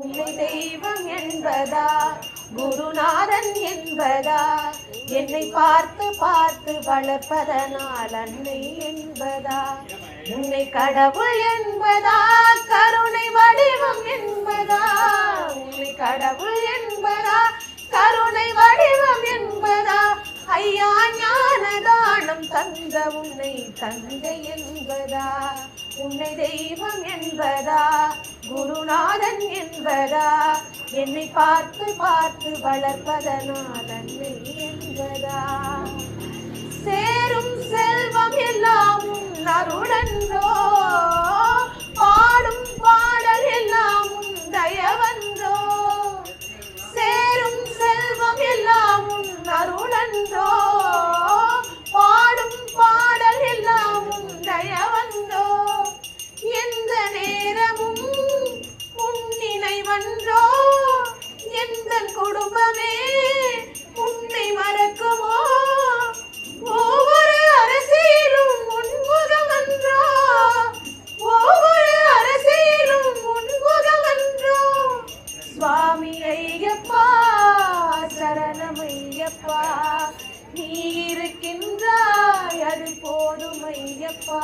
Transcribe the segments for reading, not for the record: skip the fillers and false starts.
உன்னை தெய்வம் என்பதா, குருநாதன் என்பதா, என்னை பார்த்து பார்த்து வளர்ப்பதனால் அன்னை என்பதா, உன்னை கடவுள் என்பதா, கருணை வடிவம் என்பதா, உன்னை கடவுள் என்பதா, கருணை வடிவம் என்பதா, ஐயா ஞானதானம் தந்த உன்னை தந்தை என்பதா, உன்னை தெய்வம் என்பதா, குருநாதன் என்பதா, என்னை பார்த்து பார்த்து வளர்ப்பதனால் அன்னை என்பதா, சேரும் செல்வம் எல்லாம் உன் அருளன்றோ, பாடும் பாடல் எல்லாம் உன் தயவன்றோ, சேரும் செல்வம் எல்லாம் உன் அருளன்றோ, பாடும் பாடல் எல்லாம் உன் தயவன்றோ, எந்த நேரமும் உன் நினைவன்றோ, எந்த குடும்பமே உன்னை மறக்குமோ, ஒவ்வொரு அரசியலும் உன்முகமன்றோ, ஒவ்வொரு அரசியலும் உன்முகமன்றோ, சுவாமி ஐயப்பா சரணம் ஐயப்பா, நீ இருக்கின்றாய் அது போதும் ஐயப்பா,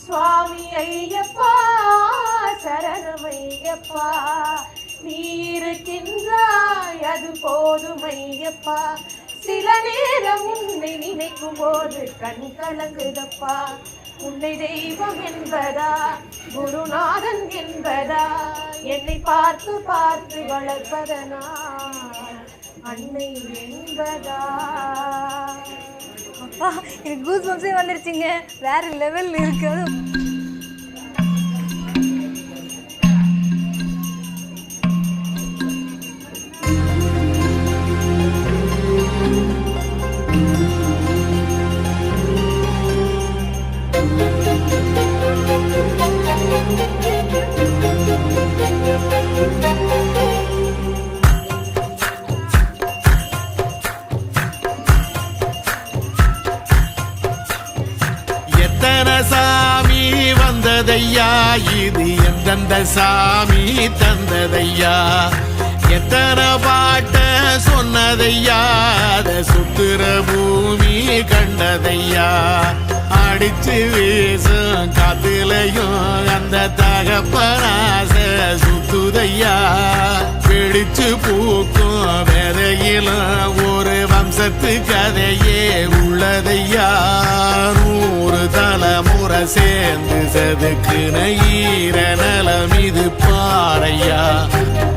சுவாமி ஐயப்பா சரணம் ஐயப்பா, நீ இருக்கின்றாய் அது போதும் ஐயப்பா, சில நேரம் உன்னை நினைக்கும் போது கண் கலங்குதப்பா, உன்னை தெய்வம் என்பதா, குருநாதன் என்பதா, என்னை பார்த்து பார்த்து வளர்ப்பதனா அன்னை என்பதா. அப்பா எனக்கு கூஸ் பம்ப்ஸே வந்துருச்சுங்க, வேற லெவல் இருக்கு. சாமி வந்ததையா, இது எந்தெந்த சாமி தந்ததையா, எத்தனை பாட்ட சொன்னதையா, அத சுத்துற பூமி கண்டதையா, அடிச்சு வீசும் காத்துலையும் அந்த தகப்பனாச சுத்துதையா, பிடிச்சு பூக்கும் விதையிலும் ஒரு வம்சத்து கதையே உள்ளதையா, 100 தலைமுறை சேர்ந்து செதுக்குன ஈர நலம் இது பாறையா,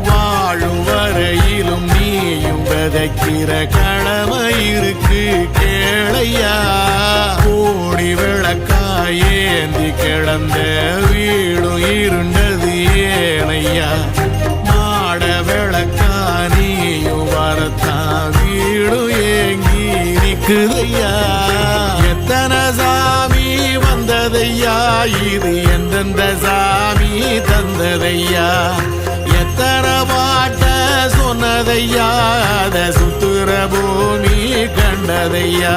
வாழும் வரையிலும் நீயும் விதைக்கிற கடமை இருக்கு கேளையா, கோடி விளக்காய் ஏந்தி கிடந்த வீடும் இருண்டது ஏனையா, மாட விளக்கா நீயும் வரத்தா வீடும் ஏங்கி நிக்குதையா, எத்தனை சாமி வந்ததையா, இது எந்தெந்த சாமி தந்ததையா, எத்தனை பாட்ட சொன்னதையா, அத சுத்துற பூமி கண்டதையா.